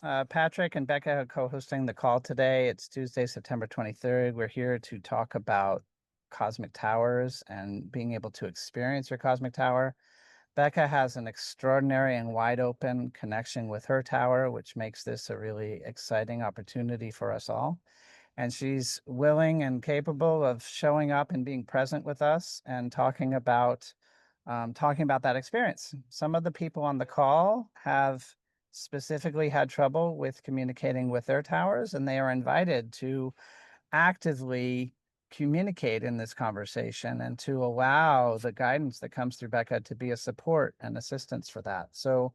Patrick and Becca are co-hosting the call today. It's Tuesday, September 23rd. We're here to talk about cosmic towers and being able to experience your cosmic tower. Becca has an extraordinary and wide open connection with her tower, which makes this a really exciting opportunity for us all. And she's willing and capable of showing up and being present with us and talking about that experience. Some of the people on the call have specifically had trouble with communicating with their towers, and they are invited to actively communicate in this conversation and to allow the guidance that comes through Becca to be a support and assistance for that. So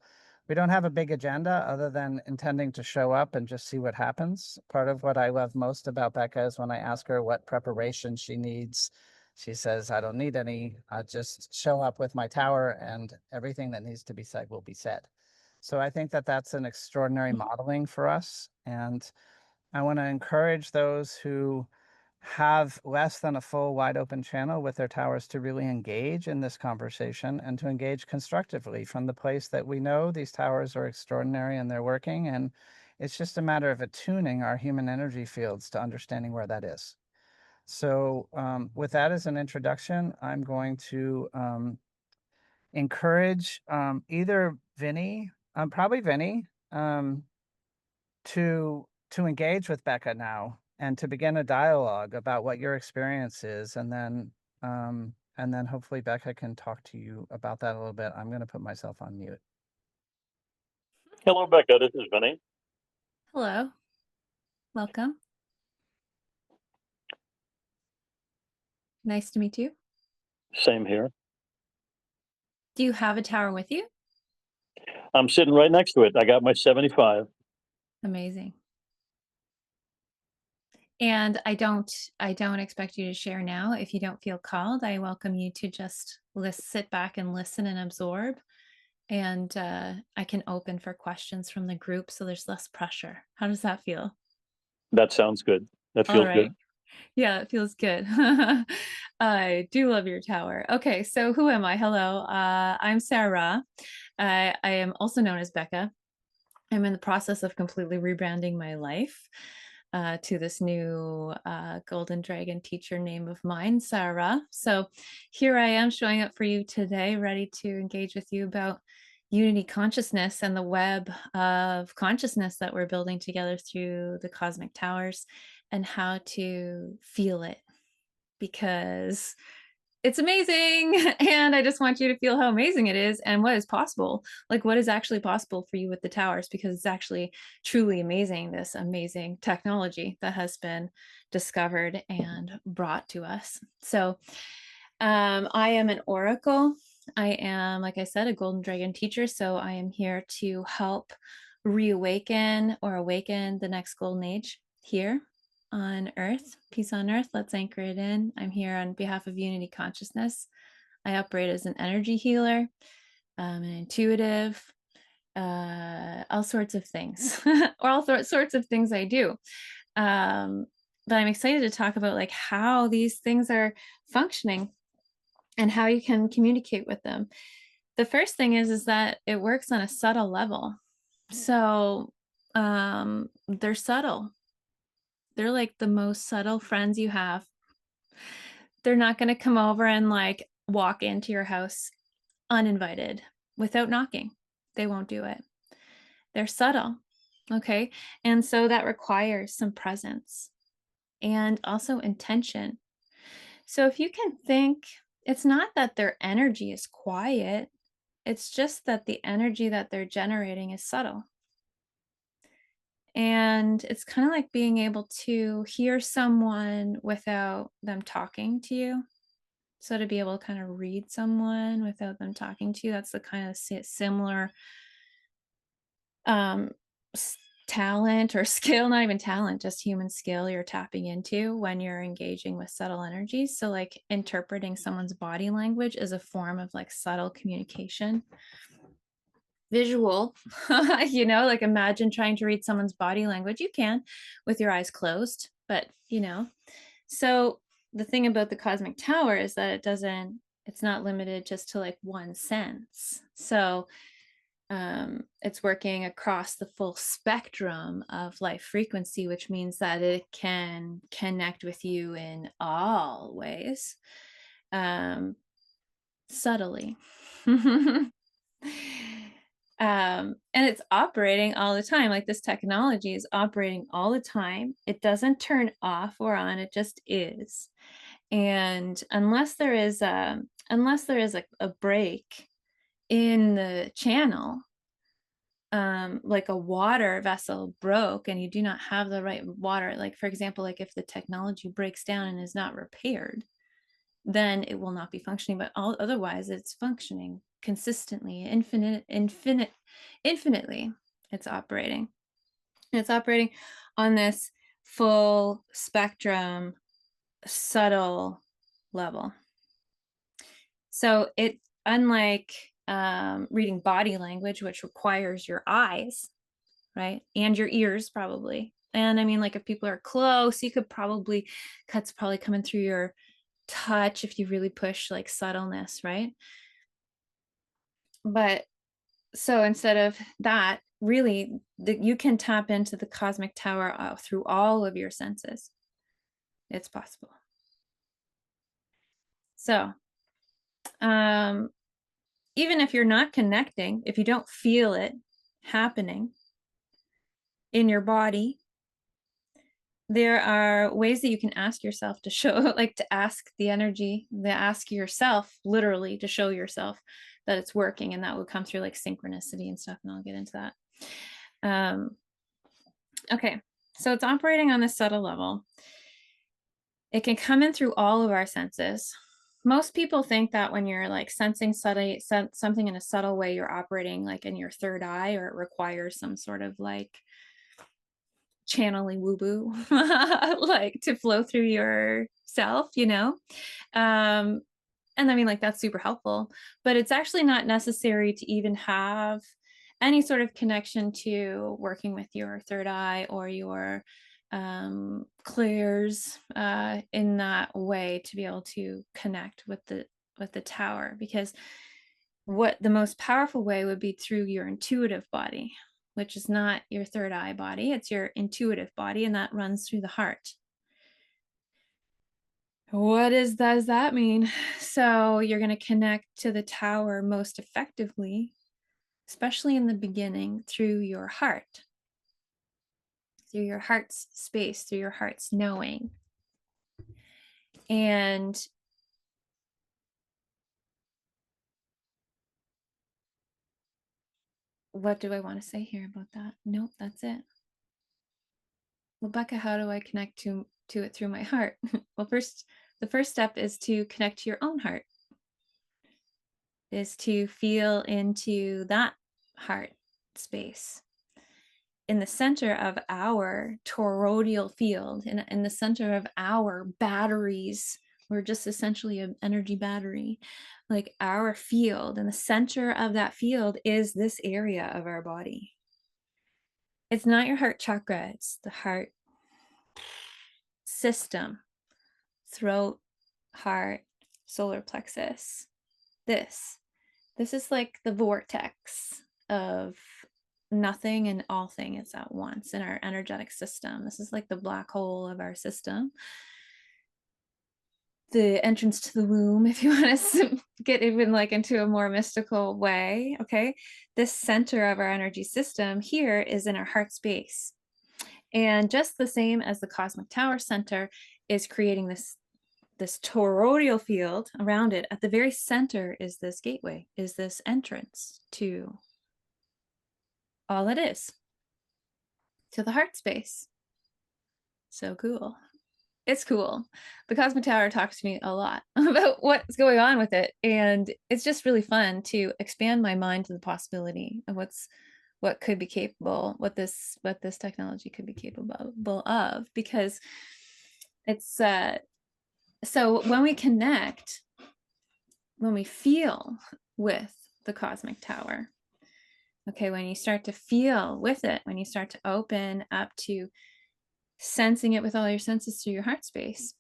we don't have a big agenda other than intending to show up and just see what happens. Part of what I love most about Becca is when I ask her what preparation she needs. She says, I don't need any. I just show up with my tower and everything that needs to be said will be said. So I think that that's an extraordinary modeling for us. And I want to encourage those who have less than a full wide open channel with their towers to really engage in this conversation and to engage constructively from the place that we know these towers are extraordinary and they're working. And it's just a matter of attuning our human energy fields to understanding where that is. So with that as an introduction, I'm going to encourage either Vinny, probably Vinny, um, to engage with Becca now and to begin a dialogue about what your experience is, and then hopefully Becca can talk to you about that a little bit. I'm going to put myself on mute. Hello, Becca. This is Vinny. Hello, welcome. Nice to meet you. Same here. Do you have a tower with you? I'm sitting right next to it. I got my 75. Amazing. And I don't expect you to share now. If you don't feel called, I welcome you to just sit back and listen and absorb. And I can open for questions from the group so there's less pressure. How does that feel? That sounds good. That All feels right. good. Yeah, it feels good. I do love your tower. Okay, so who am I? Hello, I'm Sarah. I am also known as Becca. I'm in the process of completely rebranding my life to this new golden dragon teacher name of mine, Sarah. So here I am showing up for you today, ready to engage with you about unity consciousness and the web of consciousness that we're building together through the cosmic towers and how to feel it, because it's amazing. And I just want you to feel how amazing it is and what is possible, like what is actually possible for you with the towers, because it's actually truly amazing, this amazing technology that has been discovered and brought to us. So I am an oracle. I am, like I said, a golden dragon teacher. So I am here to help reawaken or awaken the next golden age here on Earth, peace on Earth. Let's anchor it in. I'm here on behalf of Unity Consciousness. I operate as an energy healer, an intuitive, all sorts of things, or all sorts of things I do. But I'm excited to talk about like how these things are functioning and how you can communicate with them. The first thing is that it works on a subtle level. So they're subtle. They're like the most subtle friends you have. They're not going to come over and like walk into your house uninvited without knocking. They won't do it. They're subtle. Okay. And so that requires some presence and also intention. So if you can think, it's not that their energy is quiet, it's just that the energy that they're generating is subtle. And it's kind of like being able to hear someone without them talking to you. So to be able to kind of read someone without them talking to you, that's the kind of similar um, talent or skill, not even talent, just human skill you're tapping into when you're engaging with subtle energies. So like interpreting someone's body language is a form of like subtle communication. Visual, like imagine trying to read someone's body language. You can with your eyes closed, but so the thing about the cosmic tower is that it's not limited just to like one sense. So It's working across the full spectrum of life frequency, which means that it can connect with you in all ways, subtly. And it's operating all the time. Like, this technology is operating all the time. It doesn't turn off or on, it just is. And unless there is a break in the channel, like a water vessel broke and you do not have the right water, like, for example, like if the technology breaks down and is not repaired, then it will not be functioning. But otherwise it's functioning consistently, infinitely. It's operating. It's operating on this full spectrum, subtle level. So it, unlike reading body language, which requires your eyes, right, and your ears probably. And I mean, like, if people are close, you could probably, cuts probably coming through your touch if you really push, like, subtleness, right? But so instead of that, really, you can tap into the cosmic tower through all of your senses. It's possible. So even if you're not connecting, if you don't feel it happening in your body, there are ways that you can ask yourself to show, like, to ask the energy, ask yourself literally to show yourself that it's working. And that would come through like synchronicity and stuff. And I'll get into that. Okay, so it's operating on this subtle level. It can come in through all of our senses. Most people think that when you're like sensing something in a subtle way, you're operating like in your third eye, or it requires some sort of like channeling woo-boo like to flow through yourself, you know. And I mean, like, that's super helpful, but it's actually not necessary to even have any sort of connection to working with your third eye or your clairs in that way to be able to connect with the tower. Because what the most powerful way would be through your intuitive body, which is not your third eye body, it's your intuitive body, and that runs through the heart. What does that mean? So you're going to connect to the tower most effectively, especially in the beginning, through your heart, through your heart's space, through your heart's knowing. And what do I want to say here about that? Nope, that's it. Well, Becca, how do I connect to it through my heart? Well, the first step is to connect to your own heart, is to feel into that heart space. In the center of our toroidal field, in the center of our batteries, we're just essentially an energy battery, like our field, in the center of that field is this area of our body. It's not your heart chakra, it's the heart system, throat, heart, solar plexus. This is like the vortex of nothing and all things at once in our energetic system. This is like the black hole of our system, the entrance to the womb, if you want to get even like into a more mystical way. Okay, this center of our energy system here is in our heart space, and just the same as the cosmic tower center is creating this toroidal field around it, at the very center is this gateway, is this entrance to all it is, to the heart space. So cool. It's cool. The Cosmic Tower talks to me a lot about what's going on with it. And it's just really fun to expand my mind to the possibility of what could be capable, what this technology could be capable of, because it's so when we connect, when we feel with the Cosmic Tower, okay, when you start to feel with it, when you start to open up to sensing it with all your senses through your heart space,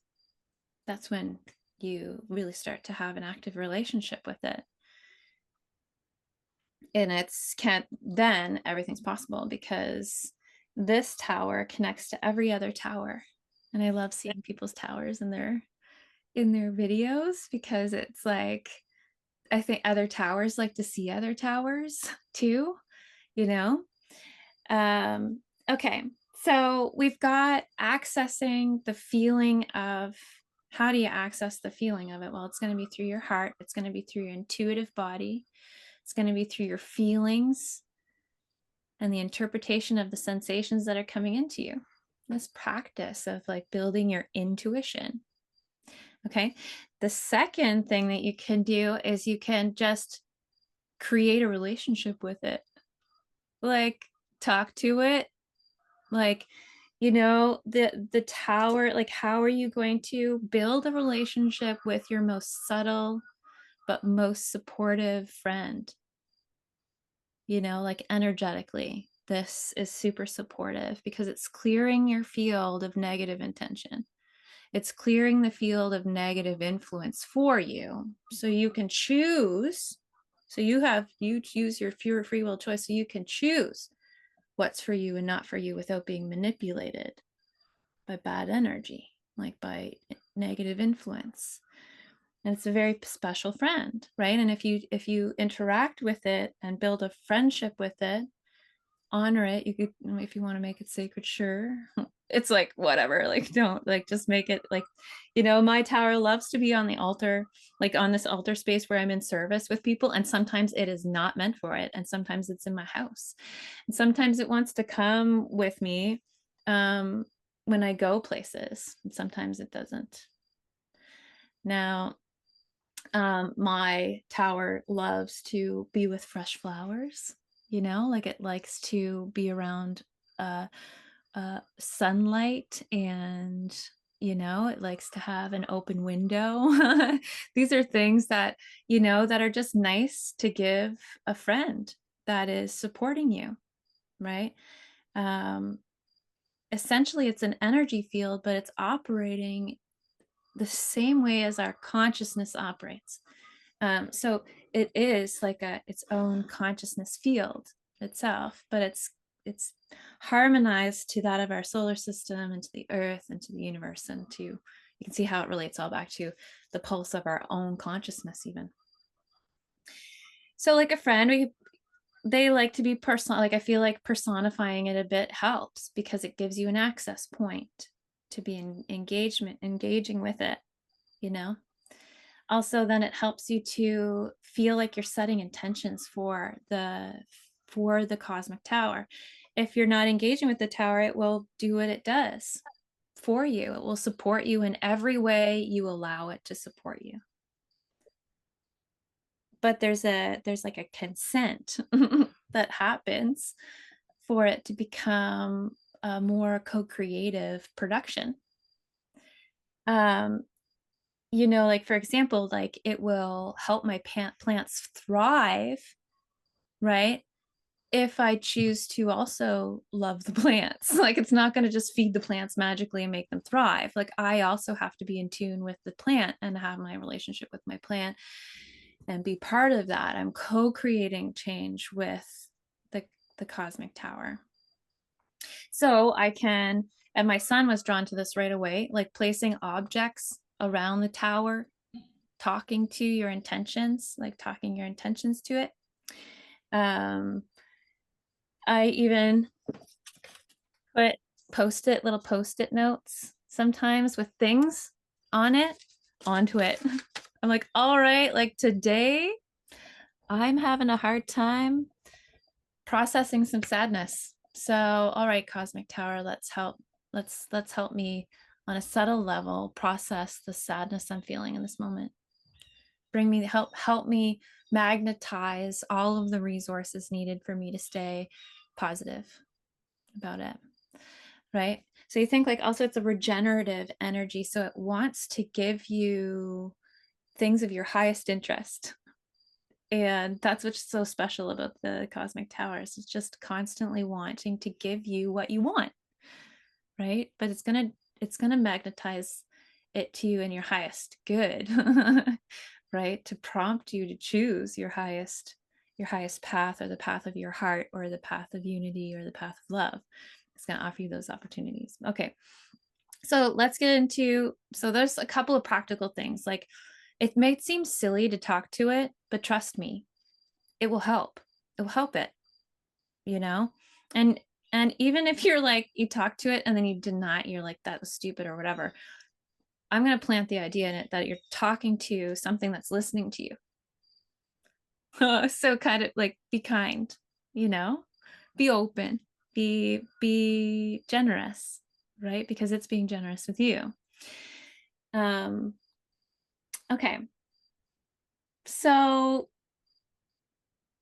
that's when you really start to have an active relationship with it. and then everything's possible because this tower connects to every other tower. And I love seeing people's towers in their videos, because it's like, I think other towers like to see other towers too, you know? Okay, so we've got accessing the feeling of, how do you access the feeling of it? Well, it's going to be through your heart. It's going to be through your intuitive body. It's going to be through your feelings and the interpretation of the sensations that are coming into you. This practice of like building your intuition. Okay. The second thing that you can do is you can just create a relationship with it. Like, talk to it. Like, the tower, like, how are you going to build a relationship with your most subtle but most supportive friend? Like energetically, this is super supportive because it's clearing your field of negative intention. It's clearing the field of negative influence for you, so you can choose. So you choose your free will choice, so you can choose what's for you and not for you without being manipulated by bad energy, like by negative influence. And it's a very special friend, right? And if you interact with it and build a friendship with it, honor it. You could, if you want to make it sacred, sure. It's like, whatever, like, don't, like, just make it like, my tower loves to be on the altar, like on this altar space where I'm in service with people. And sometimes it is not meant for it. And sometimes it's in my house. And sometimes it wants to come with me when I go places. And sometimes it doesn't. Now, my tower loves to be with fresh flowers, like it likes to be around sunlight, and it likes to have an open window. These are things that that are just nice to give a friend that is supporting you, right? Essentially it's an energy field, but it's operating the same way as our consciousness operates. So it is like its own consciousness field itself, but it's harmonized to that of our solar system and to the earth and to the universe, and to, you can see how it relates all back to the pulse of our own consciousness even. So like a friend, they like to be personal. Like, I feel like personifying it a bit helps because it gives you an access point to be engaging with it, Also, then it helps you to feel like you're setting intentions for the cosmic tower. If you're not engaging with the tower, it will do what it does for you. It will support you in every way you allow it to support you. But there's like a consent that happens for it to become a more co-creative production. Like, for example, like, it will help my plants thrive, right? If I choose to also love the plants. Like, it's not going to just feed the plants magically and make them thrive. Like, I also have to be in tune with the plant and have my relationship with my plant and be part of that. I'm co-creating change with the cosmic tower. So I can, and my son was drawn to this right away, like placing objects around the tower, talking to your intentions, like talking your intentions to it. I even put little post-it notes sometimes with things on it, onto it. I'm like, all right, like today I'm having a hard time processing some sadness. So, all right, cosmic tower, let's help me on a subtle level process the sadness I'm feeling in this moment. Help me magnetize all of the resources needed for me to stay positive about it, right? So you think, like, also it's a regenerative energy, so it wants to give you things of your highest interest. And that's what's so special about the cosmic towers. It's just constantly wanting to give you what you want, right? But it's gonna magnetize it to you in your highest good, right? To prompt you to choose your highest your highest path, or the path of your heart, or the path of unity, or the path of love. It's going to offer you those opportunities. Okay. So let's get into, so there's a couple of practical things. Like, it may seem silly to talk to it, but trust me, it will help. It will help it, you know? And even if you're like, you talk to it and then you deny it, you're like, that was stupid or whatever, I'm going to plant the idea in it that you're talking to something that's listening to you. So kind of like, be kind, you know, be open, be generous, right? Because it's being generous with you. Okay. So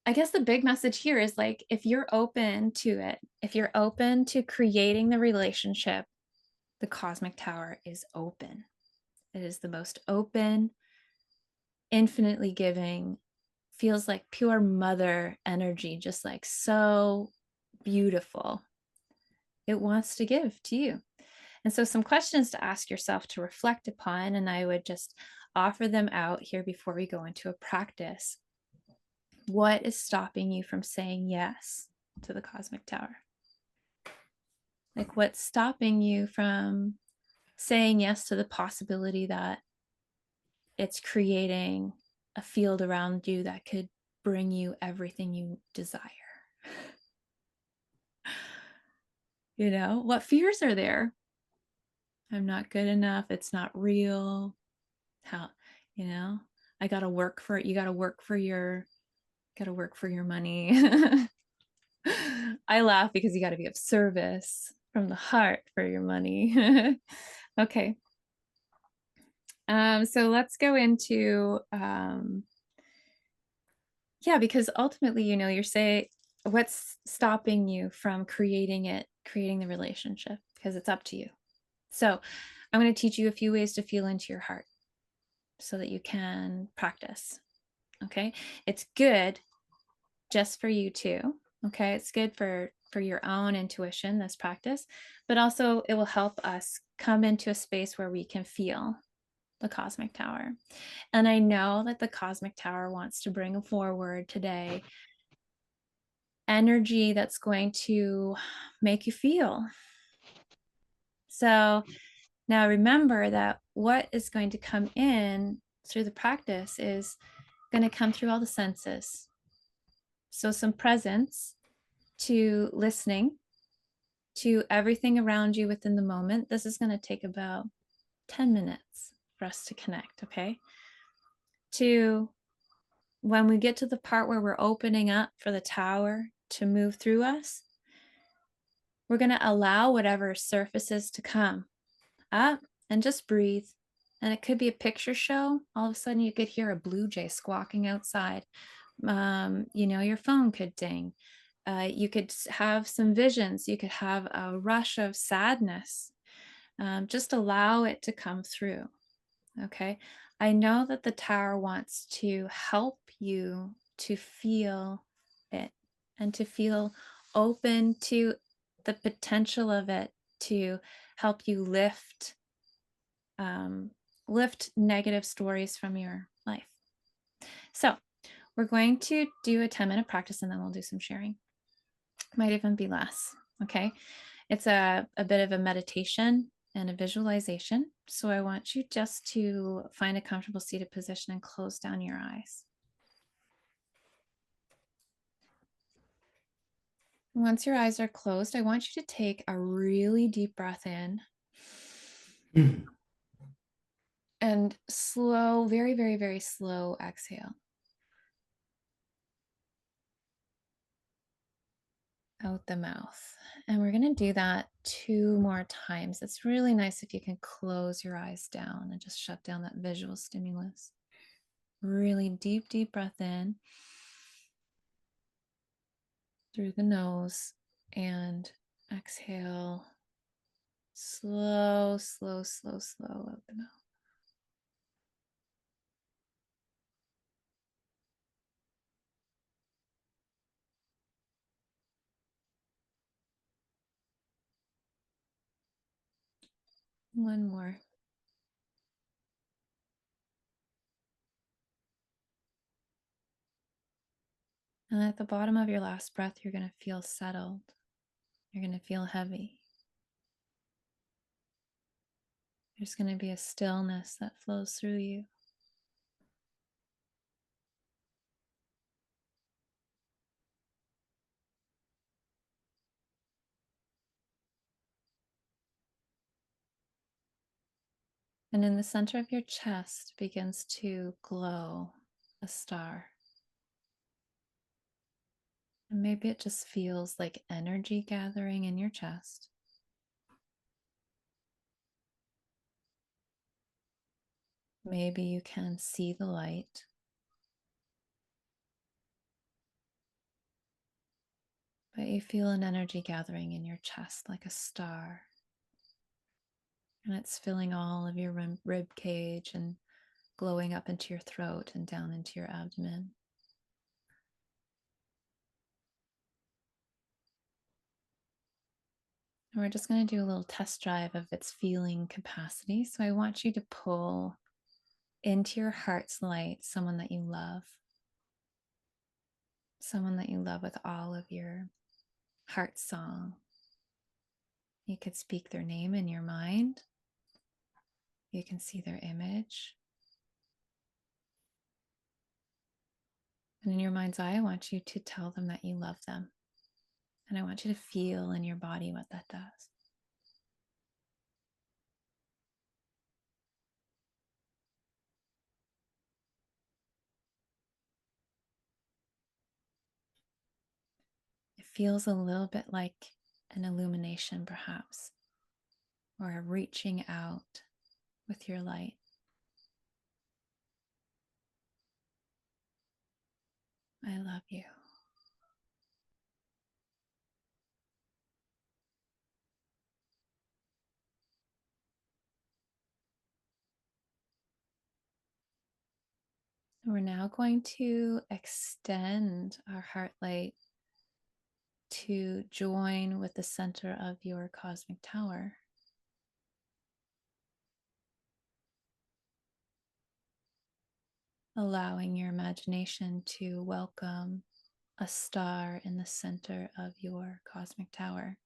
I guess the big message here is like, if you're open to it, if you're open to creating the relationship, the cosmic tower is open. It is the most open, infinitely giving, feels like pure mother energy, just like so beautiful. It wants to give to you. And so some questions to ask yourself to reflect upon, and I would just offer them out here before we go into a practice. What is stopping you from saying yes to the cosmic tower? Like, what's stopping you from saying yes to the possibility that it's creating a field around you that could bring you everything you desire? You know, what fears are there? I'm not good enough. It's not real. How, you know, I got to work for it. You got to work for your money. I laugh because you got to be of service from the heart for your money. Okay. So let's go into, yeah, because ultimately, you know, you're saying, what's stopping you from creating the relationship? Because it's up to you. So I'm going to teach you a few ways to feel into your heart so that you can practice. Okay. It's good just for you too. Okay. It's good for your own intuition, this practice, but also it will help us come into a space where we can feel the cosmic tower. And I know that the cosmic tower wants to bring forward today energy that's going to make you feel. So now remember that what is going to come in through the practice is going to come through all the senses. So some presence to listening to everything around you within the moment. This is going to take about 10 minutes for us to connect, okay? To when we get to the part where we're opening up for the tower to move through us, we're going to allow whatever surfaces to come up and just breathe. And it could be a picture show. All of a sudden you could hear a blue jay squawking outside. You know, your phone could ding. You could have some visions. You could have a rush of sadness. Just allow it to come through. Okay. I know that the tower wants to help you to feel it and to feel open to the potential of it to help you lift negative stories from your life. So we're going to do a 10-minute practice and then we'll do some sharing. Might even be less. Okay. It's a bit of a meditation and a visualization. So I want you just to find a comfortable seated position and close down your eyes. Once your eyes are closed, I want you to take a really deep breath in and slow, very, very, very slow exhale. Out the mouth. And we're going to do that 2 more times. It's really nice if you can close your eyes down and just shut down that visual stimulus. Really deep, deep breath in through the nose and exhale. Slow, slow, slow, slow out the mouth. One more. And at the bottom of your last breath, you're going to feel settled. You're going to feel heavy. There's going to be a stillness that flows through you. And in the center of your chest begins to glow a star. And maybe it just feels like energy gathering in your chest. Maybe you can see the light. But you feel an energy gathering in your chest like a star. And it's filling all of your rib cage and glowing up into your throat and down into your abdomen. And we're just going to do a little test drive of its feeling capacity. So I want you to pull into your heart's light someone that you love. Someone that you love with all of your heart song. You could speak their name in your mind. You can see their image. And in your mind's eye, I want you to tell them that you love them. And I want you to feel in your body what that does. It feels a little bit like an illumination, perhaps, or a reaching out with your light. I love you. We're now going to extend our heart light to join with the center of your cosmic tower. Allowing your imagination to welcome a star in the center of your cosmic tower.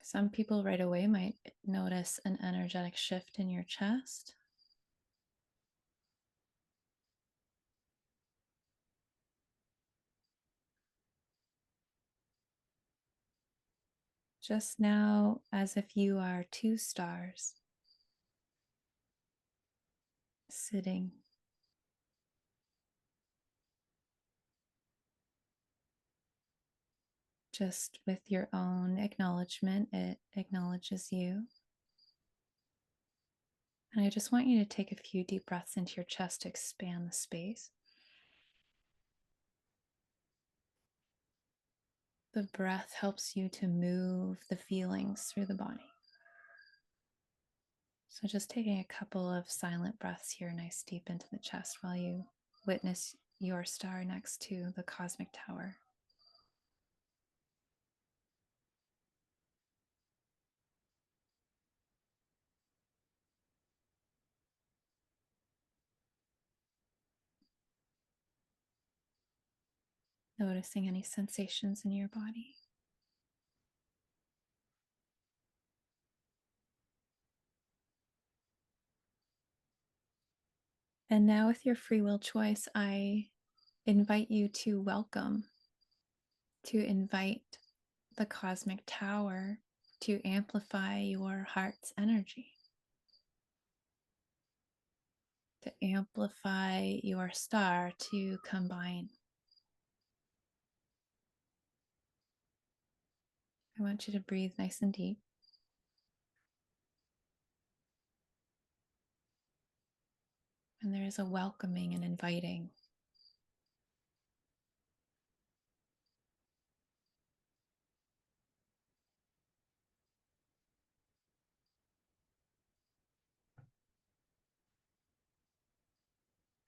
Some people right away might notice an energetic shift in your chest. Just now, as if you are two stars sitting just with your own acknowledgement. It acknowledges you. And I just want you to take a few deep breaths into your chest to expand the space. The breath helps you to move the feelings through the body. So just taking a couple of silent breaths here, nice deep into the chest while you witness your star next to the cosmic tower. Noticing any sensations in your body. And now, with your free will choice, I invite you to invite the cosmic tower to amplify your heart's energy, to amplify your star to combine. I want you to breathe nice and deep. And there is a welcoming and inviting.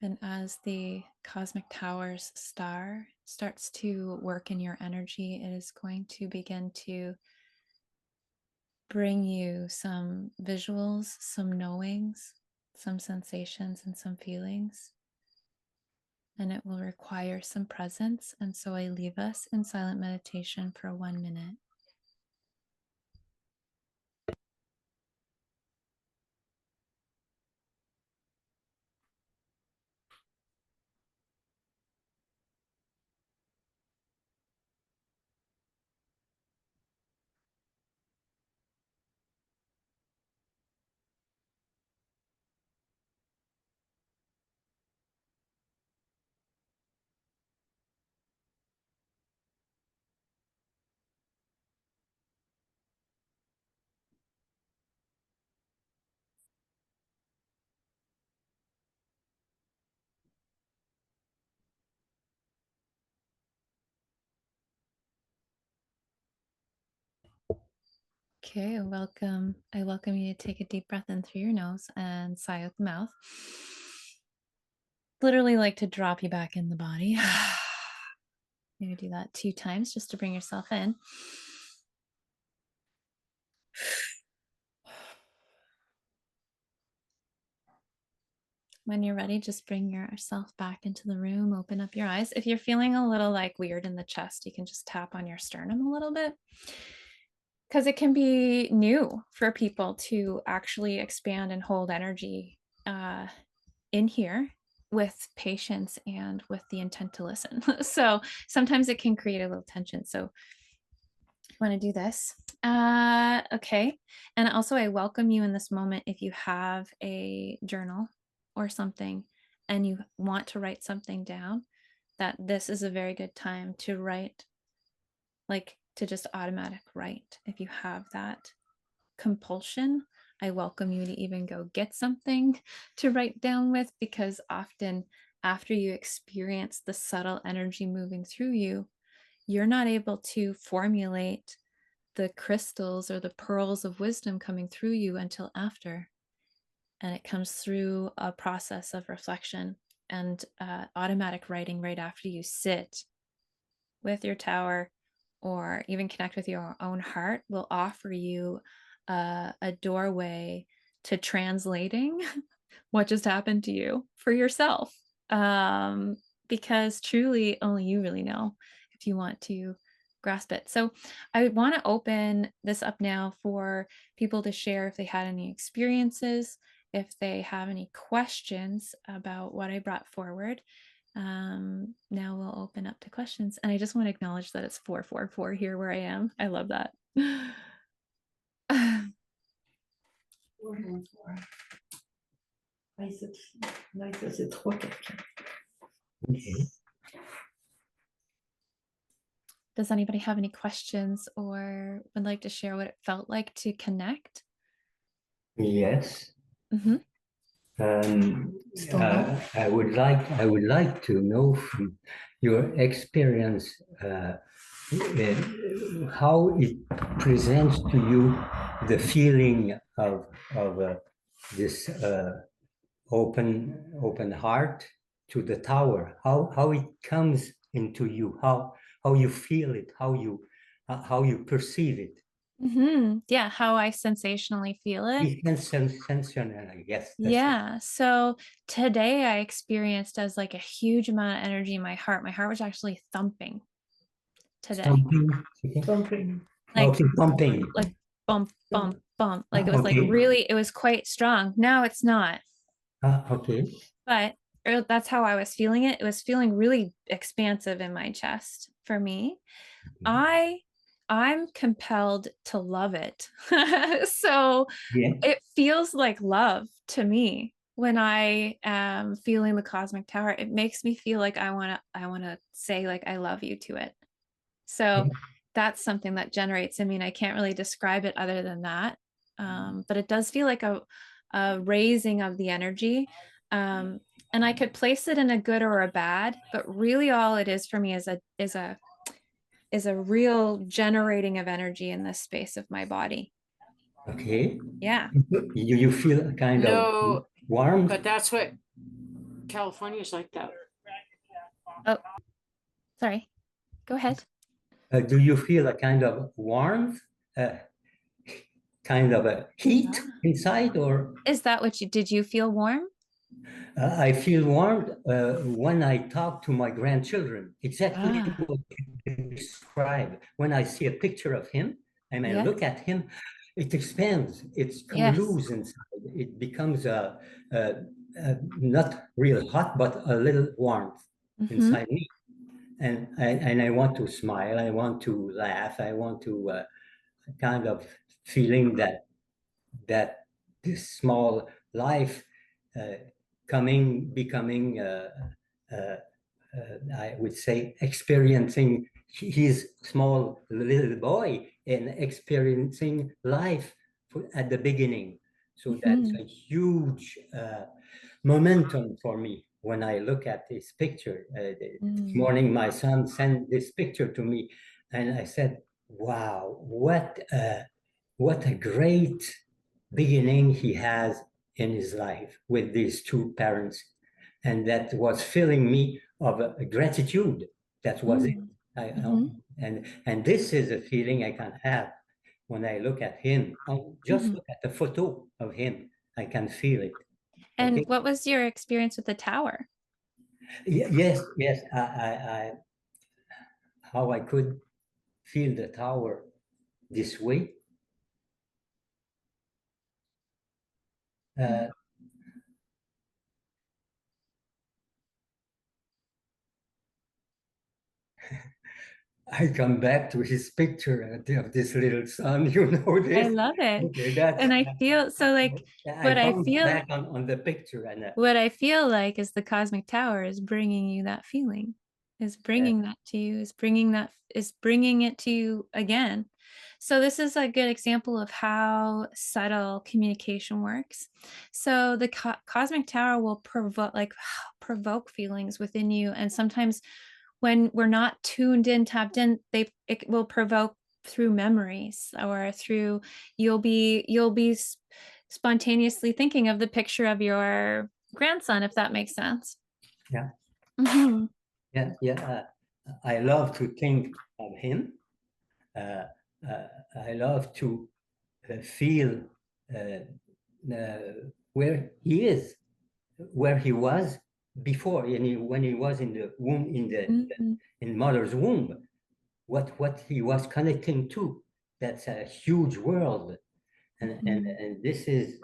And as the cosmic tower's star starts to work in your energy, it is going to begin to bring you some visuals, some knowings, some sensations and some feelings. And it will require some presence. And so I leave us in silent meditation for 1 minute. Okay, welcome. I welcome you to take a deep breath in through your nose and sigh out the mouth. Literally like to drop you back in the body. Maybe do that 2 times just to bring yourself in. When you're ready, just bring yourself back into the room, open up your eyes. If you're feeling a little like weird in the chest, you can just tap on your sternum a little bit, because it can be new for people to actually expand and hold energy in here with patience and with the intent to listen. So sometimes it can create a little tension. So you want to do this. Okay. And also I welcome you in this moment if you have a journal or something and you want to write something down, that this is a very good time to write, like to just automatic write. If you have that compulsion, I welcome you to even go get something to write down with, because often after you experience the subtle energy moving through you, you're not able to formulate the crystals or the pearls of wisdom coming through you until after. And it comes through a process of reflection and automatic writing right after you sit with your tower or even connect with your own heart will offer you a doorway to translating what just happened to you for yourself. Because truly only you really know if you want to grasp it. So I want to open this up now for people to share if they had any experiences, if they have any questions about what I brought forward. Now we'll open up to questions. And I just want to acknowledge that it's 444 here where I am. I love that. 444. Nice, c'est 344. Okay. Does anybody have any questions or would like to share what it felt like to connect? Yes. Mm-hmm. I would like to know from your experience how it presents to you the feeling of this open heart to the tower. How it comes into you, how you feel it, how you perceive it. Mm-hmm. Yeah, how I sensationally feel it. It's sensational, yes. Yeah. So today I experienced as like a huge amount of energy in my heart. My heart was actually thumping today. Thumping. Like, Okay, pumping. like bump, bump, bump. Like it was Okay. like really, it was quite strong. Now it's not. Okay. But that's how I was feeling it. It was feeling really expansive in my chest for me. I'm compelled to love it. So Yeah. it feels like love to me when I am feeling the cosmic tower. It makes me feel like I want to say like I love you to it. So that's something that generates. I mean, I can't really describe it other than that. But it does feel like a raising of the energy. And I could place it in a good or a bad, but really all it is for me is a real generating of energy in this space of my body. Okay. Yeah. You feel a kind No, of warmth? but that's what California's like that. Oh, sorry. Go ahead. Do you feel a kind of warmth? kind of a heat Ah. inside, or Is that what did you feel warm? I feel warm when I talk to my grandchildren. Exactly Ah, what you describe. When I see a picture of him and I yes, look at him, it expands. It's come yes. loose inside. It becomes not real hot, but a little warmth Mm-hmm. inside me. And I want to smile. I want to laugh. I want to kind of feeling that this small life uh, becoming, I would say, experiencing his small little boy and experiencing life at the beginning. So that's Mm-hmm. a huge momentum for me when I look at this picture. This Mm. morning, my son sent this picture to me, and I said, "Wow, what a great beginning he has in his life with these two parents." And that was filling me of gratitude. That was it. Mm. I, Mm-hmm. and this is a feeling I can have when I look at him. Just Mm-hmm. look at the photo of him. I can feel it. And Okay. what was your experience with the tower? Yes, yes. How I could feel the tower this way. Mm. Uh, I come back to his picture of this little son. You know I this. love it. Okay, that's. And I feel so like I what I bounce feel back on the picture, and what I feel like is the cosmic tower is bringing you that feeling, is bringing that to you, is bringing it to you again. So this is a good example of how subtle communication works. So the cosmic tower will provoke feelings within you, and sometimes when we're not tuned in, tapped in, it will provoke through memories or through you'll be spontaneously thinking of the picture of your grandson, if that makes sense. yeah, Hmm. yeah. I love to think of him. Uh, I love to feel where he is, where he was before, when he was in the womb, Hmm. in mother's womb. What he was connecting to. That's a huge world, and this is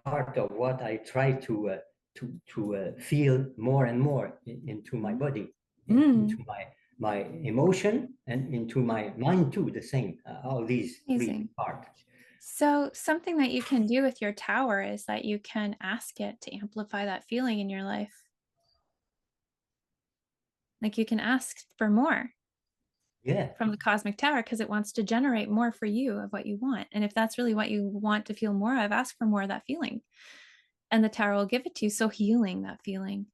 part of what I try to feel more and more into my body, into my emotion, and into my mind too. The same, all these three Amazing. parts. So something that you can do with your tower is that you can ask it to amplify that feeling in your life. Like you can ask for more Yeah, from the cosmic tower because it wants to generate more for you of what you want. And if that's really what you want to feel more of, ask for more of that feeling. And the tower will give it to you. So healing that feeling.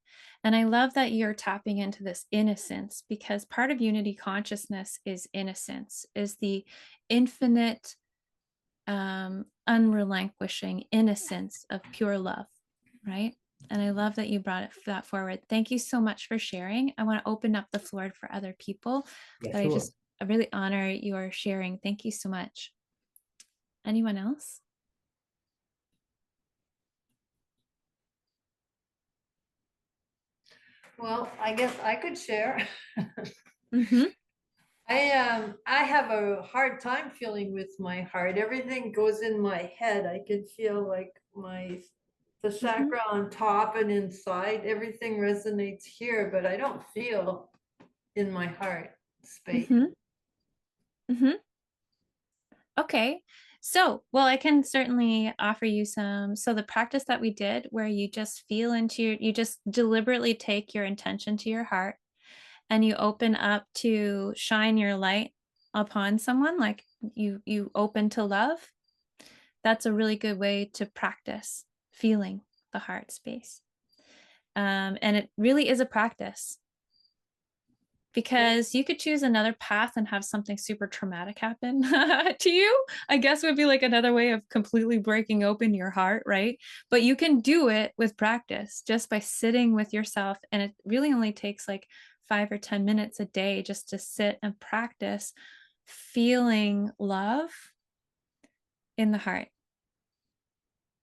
And I love that you're tapping into this innocence, because part of unity consciousness is innocence, is the infinite, unrelinquishing innocence of pure love, right? And I love that you brought that forward. Thank you so much for sharing. I want to open up the floor for other people, yeah, but sure. I really honor your sharing. Thank you so much. Anyone else? Well, I guess I could share. Mm-hmm. I have a hard time feeling with my heart. Everything goes in my head. I can feel like the chakra on top and inside. Everything resonates here, but I don't feel in my heart space. Mm-hmm. Mm-hmm. Okay. So, well, I can certainly offer you some. So the practice that we did where you just you just deliberately take your intention to your heart and you open up to shine your light upon someone, like you open to love. That's a really good way to practice feeling the heart space. And it really is a practice, because you could choose another path and have something super traumatic happen to you, I guess would be like another way of completely breaking open your heart, right? But you can do it with practice just by sitting with yourself. And it really only takes like 5 or 10 minutes a day just to sit and practice feeling love in the heart,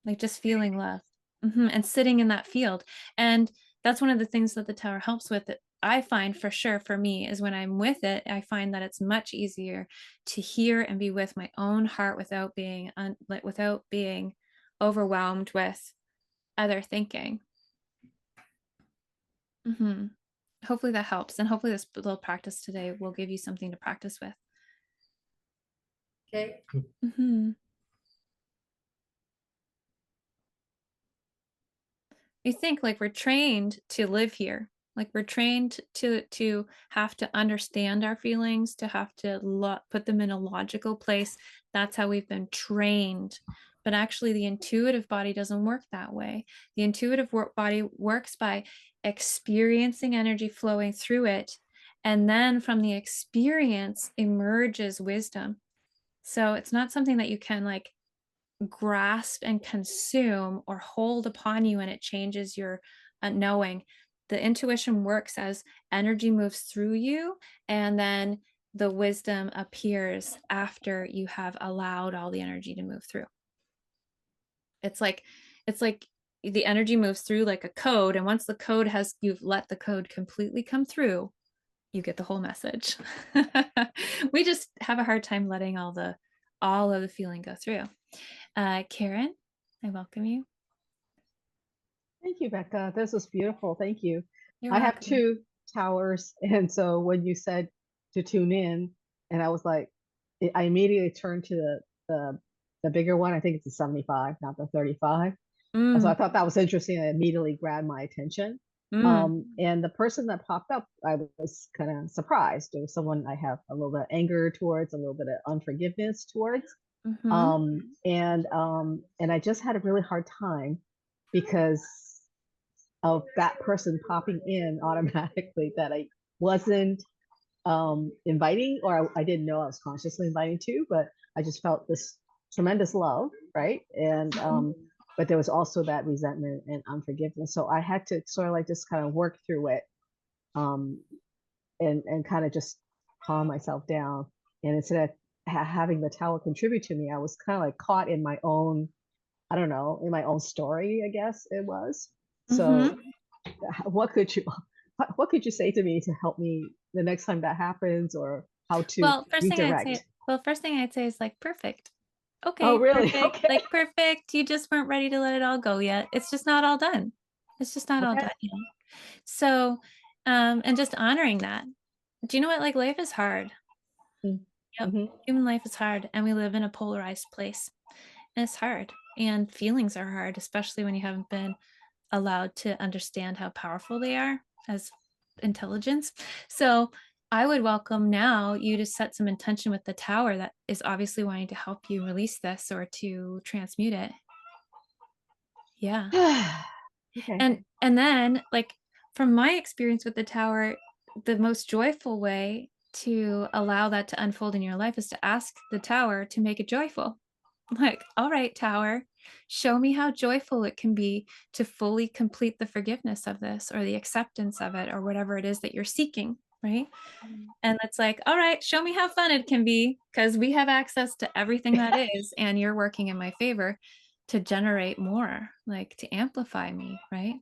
like just feeling love. And sitting in that field. And that's one of the things that the tower helps with. That I find for sure for me is when I'm with it, I find that it's much easier to hear and be with my own heart without being without being overwhelmed with other thinking. Hopefully that helps, and hopefully this little practice today will give you something to practice with. Okay. You think like we're trained to live here, like we're trained to have to understand our feelings, to have to put them in a logical place. That's how we've been trained. But actually the intuitive body doesn't work that way. The intuitive body works by experiencing energy flowing through it, and then from the experience emerges wisdom. So it's not something that you can like grasp and consume or hold upon you, and it changes your knowing. The intuition works as energy moves through you, and then the wisdom appears after you have allowed all the energy to move through. It's like the energy moves through like a code, and once the code you've let the code completely come through, you get the whole message. We just have a hard time letting all of the feeling go through. Karen, I welcome you. Thank you, Becca. This was beautiful. Thank you. You're I have welcome. 2 towers, and so when you said to tune in, and I was like, I immediately turned to the bigger one. I think it's the 75, not the 35. And so I thought that was interesting. It immediately grabbed my attention. And the person that popped up, I was kind of surprised. It was someone I have a little bit of anger towards, a little bit of unforgiveness towards. And I just had a really hard time because of that person popping in automatically that I wasn't inviting, or I didn't know I was consciously inviting to, but I just felt this tremendous love, right? And but there was also that resentment and unforgiveness. So I had to sort of like just kind of work through it, and kind of just calm myself down. And instead of having the tower contribute to me, I was kind of like caught in my own, I don't know, in my own story, I guess it was. So what could you say to me to help me the next time that happens, or how to redirect? First thing I'd say is like, perfect. Okay. Oh, really? Perfect. Okay. Like perfect. You just weren't ready to let it all go yet. It's just not all done. It's just not all Okay. done yet. So, and just honoring that. Do you know what? Like life is hard. Yep. Human life is hard, and we live in a polarized place. And it's hard, and feelings are hard, especially when you haven't been allowed to understand how powerful they are as intelligence. So I would welcome now you to set some intention with the tower that is obviously wanting to help you release this or to transmute it. Yeah. Okay. And then, like, from my experience with the tower, the most joyful way to allow that to unfold in your life is to ask the tower to make it joyful. Like, all right, tower, show me how joyful it can be to fully complete the forgiveness of this, or the acceptance of it, or whatever it is that you're seeking, right? And it's like, all right, show me how fun it can be, because we have access to everything that is, and you're working in my favor to generate more, like to amplify me, right?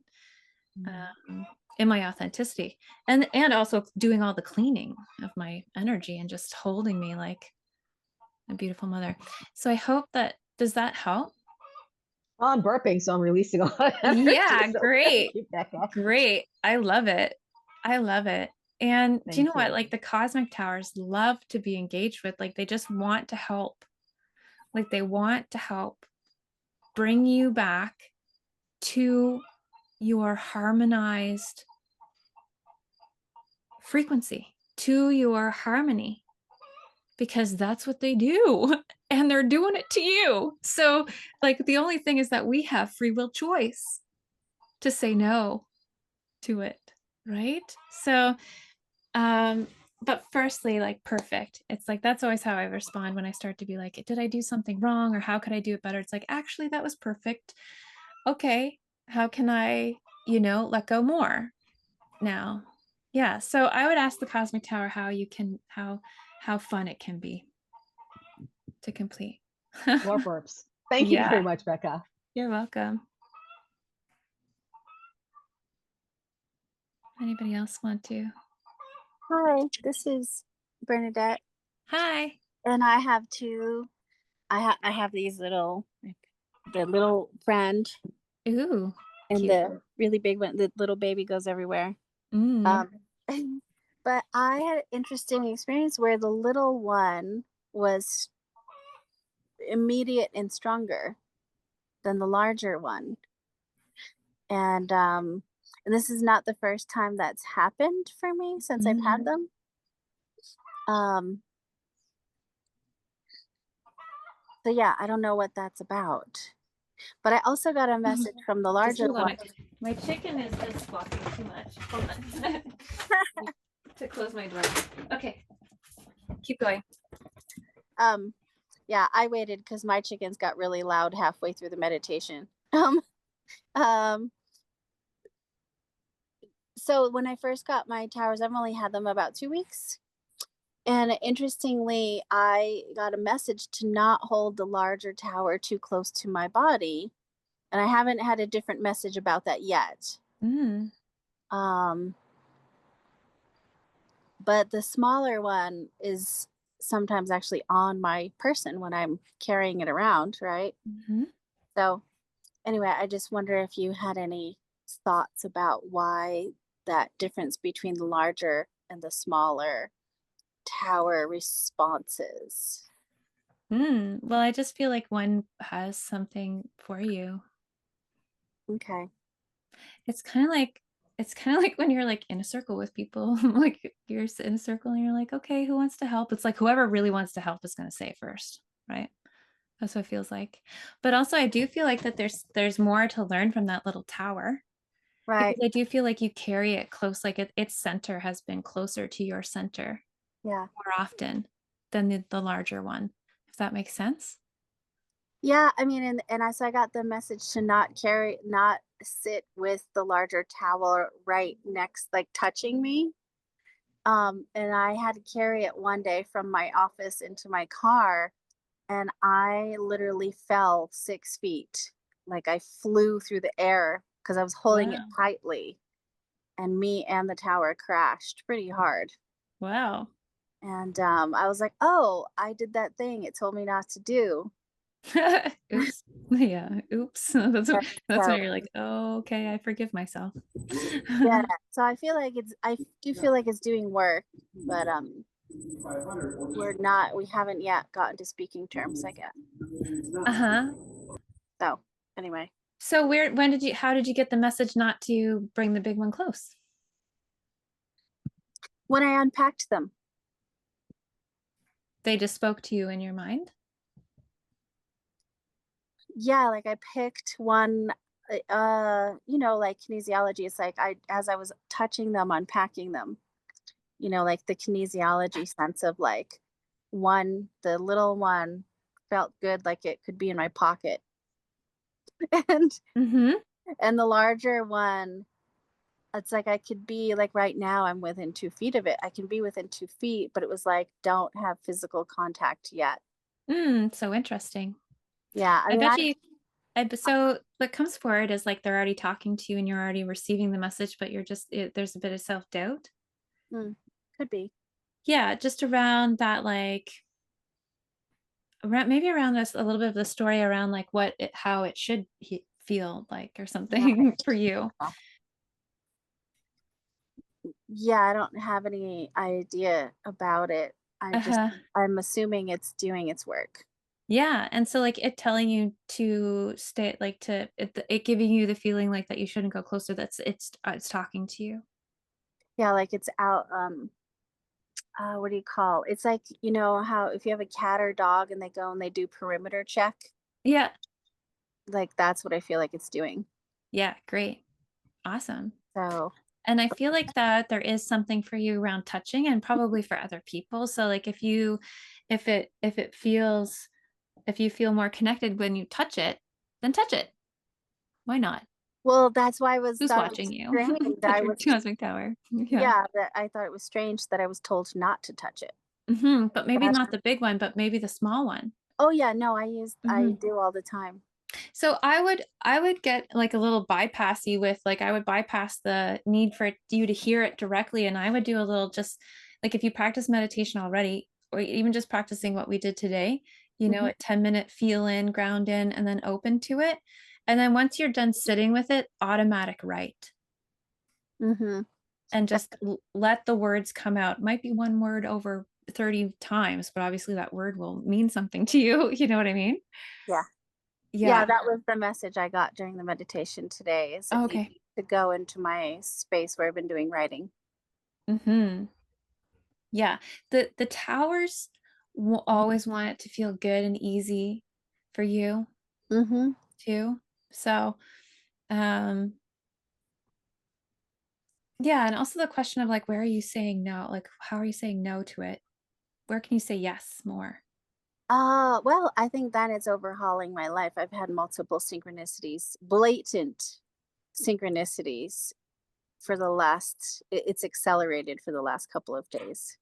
In my authenticity, and also doing all the cleaning of my energy and just holding me like a beautiful mother. So I hope does that help? Well, I'm burping, so I'm releasing a lot of energy. Yeah, So great. thank you, Becca. Great. I love it. I love it. And do you know Thank what? you. Like the cosmic towers love to be engaged with, like they just want to help. Like they want to help bring you back to your harmonized frequency, to your harmony, because that's what they do. And they're doing it to you. So like the only thing is that we have free will choice to say no to it, right? So but firstly, like perfect, it's like that's always how I respond when I start to be like, did I do something wrong, or how could I do it better? It's like, actually that was perfect. Okay, how can I let go more now? Yeah, so I would ask the cosmic tower how fun it can be to complete. More burps. Thank you Yeah. very much, Becca. You're welcome. Anybody else want to? Hi, this is Bernadette, Hi. and I have I have these the little friend Ooh, and cute. the really big one. The little baby goes everywhere. Mm. But I had an interesting experience where the little one was immediate and stronger than the larger one, and this is not the first time that's happened for me since I've had them. Um, so yeah, I don't know what that's about. But I also got a message from the Just larger hold on. one. My chicken is just squawking too much. Hold on. To close my door. Okay. Keep going. Yeah, I waited because my chickens got really loud halfway through the meditation. Um, so when I first got my towers, I've only had them about 2 weeks. And interestingly, I got a message to not hold the larger tower too close to my body. And I haven't had a different message about that yet. Mm. But the smaller one is sometimes actually on my person when I'm carrying it around, right? Mm-hmm. So anyway, I just wonder if you had any thoughts about why that difference between the larger and the smaller tower responses. Well, I just feel like one has something for you. Okay. It's kind of like when you're like in a circle with people, like you're in a circle and you're like, okay, who wants to help? It's like whoever really wants to help is going to say it first, right? That's what it feels like. But also I do feel like that there's more to learn from that little tower. Right. Because I do feel like you carry it close, like its center has been closer to your center Yeah. more often than the larger one, if that makes sense. Yeah, I mean, so I got the message to not sit with the larger tower right next, like touching me. And I had to carry it one day from my office into my car, and I literally fell 6 feet. Like I flew through the air because I was holding it Wow. tightly, and me and the tower crashed pretty hard. Wow. And I was like, "Oh, I did that thing it told me not to do." Oops. Yeah. Oops. That's So when you're like, oh, okay, I forgive myself. yeah, so I do feel like it's doing work, but we haven't yet gotten to speaking terms, I guess. Uh-huh. So anyway, So how did you get the message not to bring the big one close? when I unpacked them, They just spoke to you in your mind? yeah, like I picked one, like kinesiology. It's like as I was touching them, unpacking them, like the kinesiology sense of like the little one felt good, like it could be in my pocket. and Mm-hmm. and the larger one, it's like I could be like right now I'm within 2 feet of it. I can be within 2 feet, but it was like, don't have physical contact yet. So interesting. Yeah. I mean, So what comes forward is like they're already talking to you and you're already receiving the message, but there's a bit of self-doubt. could be. Yeah, just around that, like maybe around this a little bit of the story around like how it should feel like or something for you. Yeah, I don't have any idea about it. I'm assuming it's doing its work. Yeah, and so like it telling you to stay, like it giving you the feeling like that you shouldn't go closer. It's talking to you. Yeah, like it's out. What do you call? It's like, how if you have a cat or dog and they go and they do perimeter check, Yeah. like that's what I feel like it's doing. Yeah, great. Awesome. So, And I feel like that there is something for you around touching and probably for other people. So like if you feel more connected when you touch it, then touch it. Why not? well, that's why Who's thought it watching was you? strange. Touch your cosmic tower. Yeah. That I thought it was strange that I was told not to touch it. But maybe That's not the big one, but maybe the small one. Oh yeah, no, I Mhm. do all the time. So I would get like a little bypassy with like I would bypass the need for you to hear it directly, and I would do a little just like if you practice meditation already, or even just practicing what we did today, you know, Mhm. a 10-minute feel in, ground in, and then open to it. And then once you're done sitting with it, automatic write. Mhm. And just let the words come out. Might be one word over 30 times, but obviously that word will mean something to you. You know what I mean? Yeah. Yeah, Yeah. that was the message I got during the meditation today is Oh, you okay. need to go into my space where I've been doing writing. Hmm. Yeah. The towers will always want it to feel good and easy for you Mhm. too. So, um, yeah, and also the question of like, where are you saying no? Like, how are you saying no to it? Where can you say yes more? Well, I think that is overhauling my life. I've had multiple synchronicities, blatant synchronicities for the last it's accelerated for the last couple of days.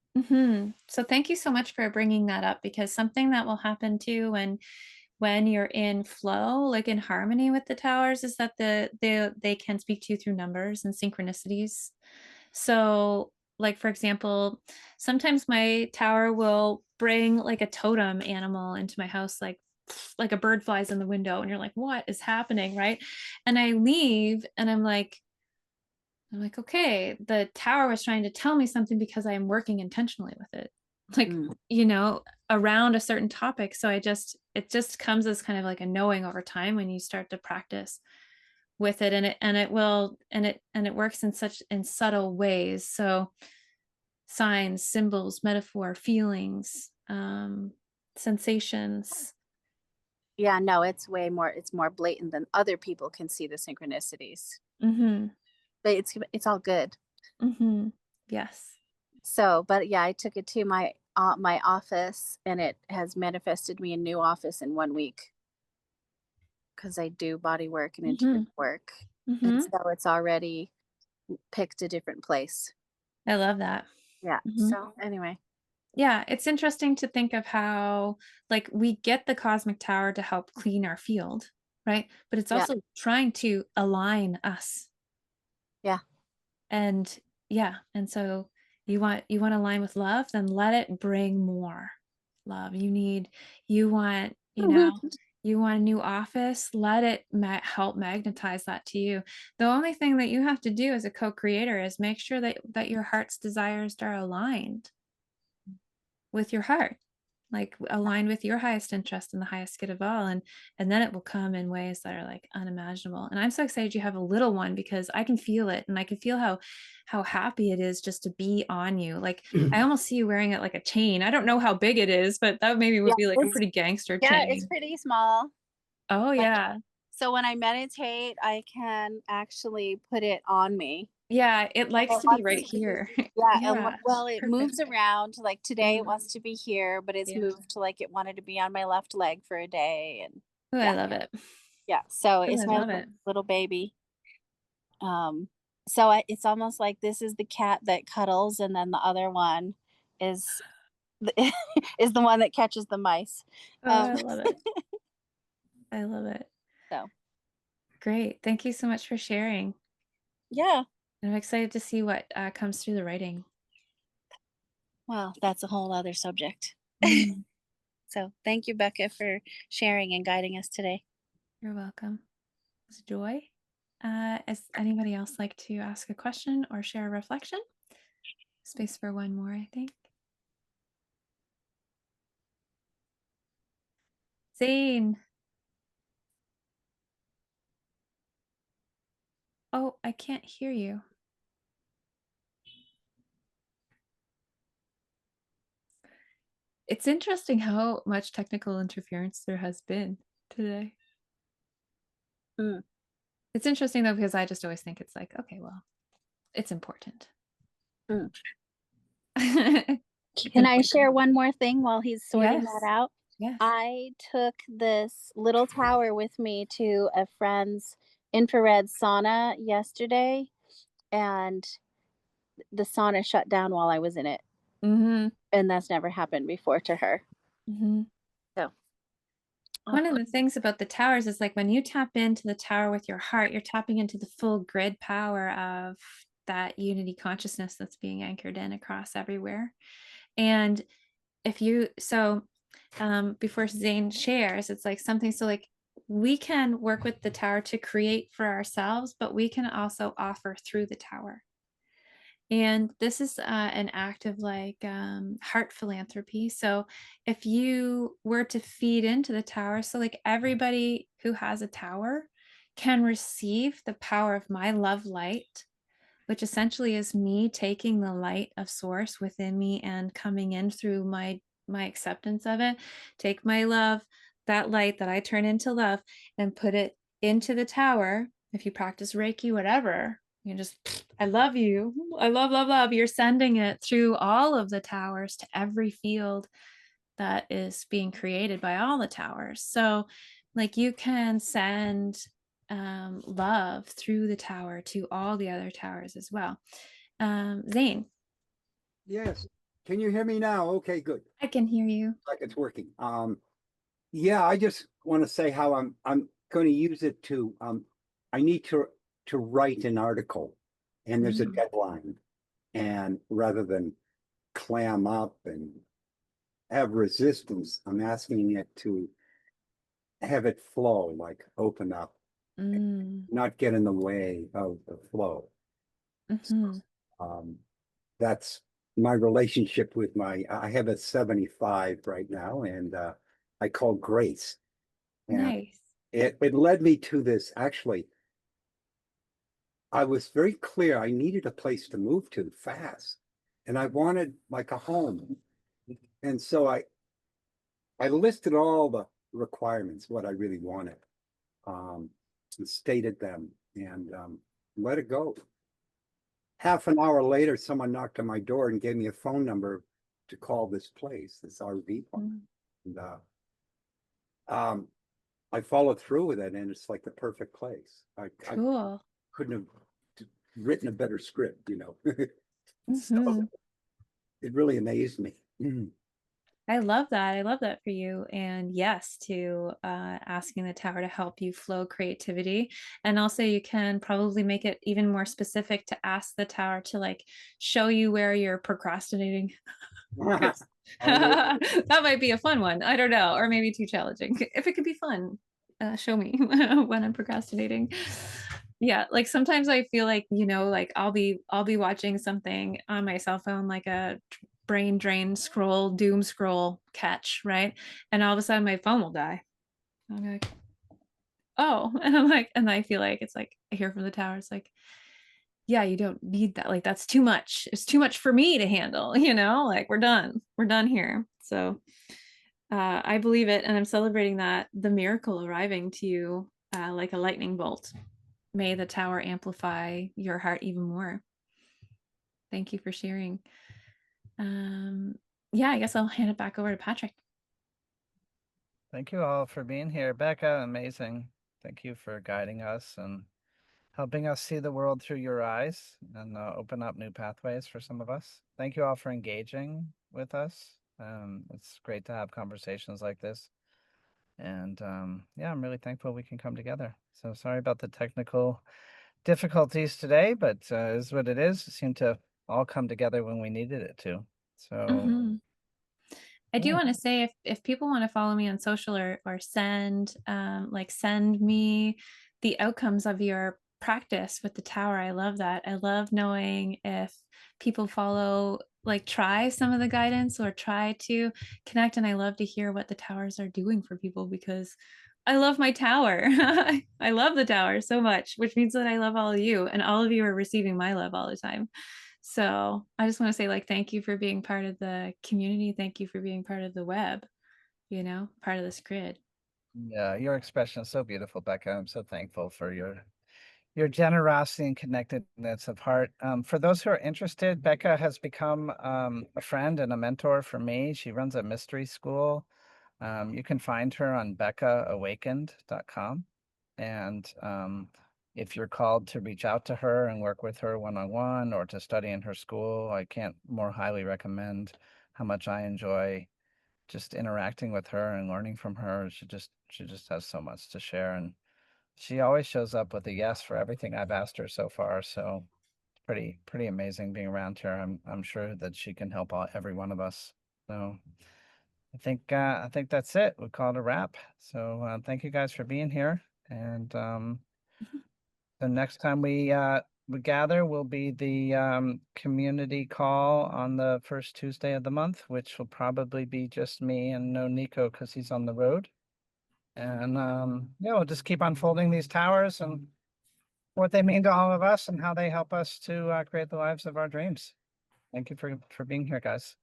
So thank you so much for bringing that up because something that will happen too when you're in flow, like in harmony with the towers, is that they can speak to you through numbers and synchronicities. So, like for example, sometimes my tower will bring like a totem animal into my house, like a bird flies in the window, and you're like, what is happening, right? And I leave, and I'm like, okay, the tower was trying to tell me something because I am working intentionally with it, like, Mm. you know, around a certain topic. So it just comes as kind of like a knowing over time when you start to practice with it, and it will, and it works in subtle ways. So signs, symbols, metaphor, feelings, sensations. Yeah, no, it's more blatant than other people can see the synchronicities. Mm-hmm. But it's all good. Mm-hmm. Yes. So, but yeah, I took it to my office and it has manifested me a new office in 1 week because I do body work and Mm-hmm. intuitive work. And Mm-hmm. so it's already picked a different place. I love that. Yeah. Mm-hmm. So anyway. Yeah, it's interesting to think of how, like, we get the cosmic tower to help clean our field, right? But it's Yeah. also trying to align us. Yeah. And yeah, and so you want to align with love, then let it bring more love. You want, you know, you want a new office, let it help magnetize that to you. The only thing that you have to do as a co-creator is make sure that your heart's desires are aligned with your heart, like aligned with your highest interest and the highest good of all, and then it will come in ways that are like unimaginable. And I'm so excited you have a little one because I can feel it, and I can feel how happy it is just to be on you. Like I almost see you wearing it like a chain. I don't know how big it is, but that maybe Yeah. would be like a pretty gangster It's chain. pretty small. Oh But yeah. so when I meditate, I can actually put it on me. Yeah, it likes It to be wants right to be, here. yeah, Yeah, well, it perfect. moves around. Like today, it Yeah, wants to be here, but it's yeah. moved to like it wanted to be on my left leg for a day, and Oh, I yeah, love it. yeah. So Oh, it's I my love it. little baby. Um, so it's almost like this is the cat that cuddles, and then the other one is the, is the one that catches the mice. Oh, Um, I love it. I love it. so Great. Thank you so much for sharing. yeah. I'm excited to see what comes through the writing. Well, that's a whole other subject. Mm, So thank you, Becca, for sharing and guiding us today. you're welcome. It was a joy. Does anybody else like to ask a question or share a reflection? Space for one more, I think. Zane. Oh, I can't hear you. It's interesting how much technical interference there has been today. Mm. It's interesting though, because I just always think it's like, okay, well, it's important. Mm. It's Can I important. share one more thing while he's sorting that Yes. out? Yes. I took this little tower with me to a friend's infrared sauna yesterday, and the sauna shut down while I was in it. Mm-hmm. And that's never happened before to her. Mm-hmm. So One of the things about the towers is like when you tap into the tower with your heart, you're tapping into the full grid power of that unity consciousness that's being anchored in across everywhere. And if you, so before Zane shares, it's like something, so like we can work with the tower to create for ourselves, but we can also offer through the tower. And this is an act of like heart philanthropy. So if you were to feed into the tower, so like everybody who has a tower can receive the power of my love light, which essentially is me taking the light of source within me and coming in through my acceptance of it. Take my love, that light that I turn into love, and put it into the tower. If you practice Reiki, whatever, you just, I love you. I love. You're sending it through all of the towers to every field that is being created by all the towers. So like you can send love through the tower to all the other towers as well. Zane. Yes. Can you hear me now? Okay, good. I can hear you. Like it's working. Yeah, I just want to say how I'm going to use it to I need to write an article and there's a deadline. And rather than clam up and have resistance, I'm asking it to have it flow, like open up, not get in the way of the flow. Mm-hmm. That's my relationship with I have a 75 right now, and I call Grace. And Nice. it led me to this. Actually, I was very clear I needed a place to move to fast, and I wanted like a home. And so I listed all the requirements, what I really wanted, and stated them, and let it go. Half an hour later, someone knocked on my door and gave me a phone number to call this place, this RV park. And I followed through with it, and it's like the perfect place. Cool. I couldn't have written a better script, you know. Mm-hmm. So it really amazed me. I love that. I love that for you. And yes, to asking the tower to help you flow creativity. And also you can probably make it even more specific to ask the tower to like show you where you're procrastinating. That might be a fun one. I don't know. Or maybe too challenging. If it could be fun, show me when I'm procrastinating. Yeah, like sometimes I feel like, you know, like I'll be watching something on my cell phone, like a brain drain scroll, doom scroll catch, right? And all of a sudden my phone will die. I'm like, oh, and I'm like, and I feel like it's like I hear from the tower, it's like, yeah, you don't need that. Like that's too much. It's too much for me to handle, you know, like we're done here. So I believe it, and I'm celebrating that the miracle arriving to you like a lightning bolt. May the tower amplify your heart even more. Thank you for sharing. Yeah, I guess I'll hand it back over to Patrick. Thank you all for being here. Becca, amazing. Thank you for guiding us and helping us see the world through your eyes and open up new pathways for some of us. Thank you all for engaging with us. It's great to have conversations like this. And yeah, I'm really thankful we can come together. So sorry about the technical difficulties today, but is what it is. It seemed to all come together when we needed it to. So I do want to say if people want to follow me on social or send send me the outcomes of your practice with the tower. I love that. I love knowing if people follow, like try some of the guidance or try to connect. And I love to hear what the towers are doing for people because I love my tower. I love the tower so much, which means that I love all of you and all of you are receiving my love all the time. So I just want to say like, thank you for being part of the community. Thank you for being part of the web, you know, part of this grid. Yeah, your expression is so beautiful, Becca. I'm so thankful for your generosity and connectedness of heart. For those who are interested, Becca has become a friend and a mentor for me. She runs a mystery school. You can find her on beccaawakened.com. And if you're called to reach out to her and work with her one-on-one or to study in her school, I can't more highly recommend how much I enjoy just interacting with her and learning from her. She just has so much to share, and she always shows up with a yes for everything I've asked her so far. So pretty amazing being around her. I'm sure that she can help every one of us. So I think that's it. We'll call it a wrap. So thank you guys for being here. And the next time we gather will be the community call on the first Tuesday of the month, which will probably be just me and no Nico because he's on the road. And yeah, we'll just keep unfolding these towers and what they mean to all of us and how they help us to create the lives of our dreams. Thank you for being here, guys.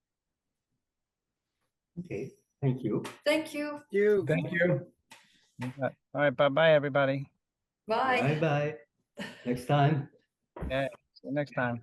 Okay, thank you. Thank you. You. Thank you. All right, bye everybody. Bye. Bye-bye. Next time. Yeah, see you next time.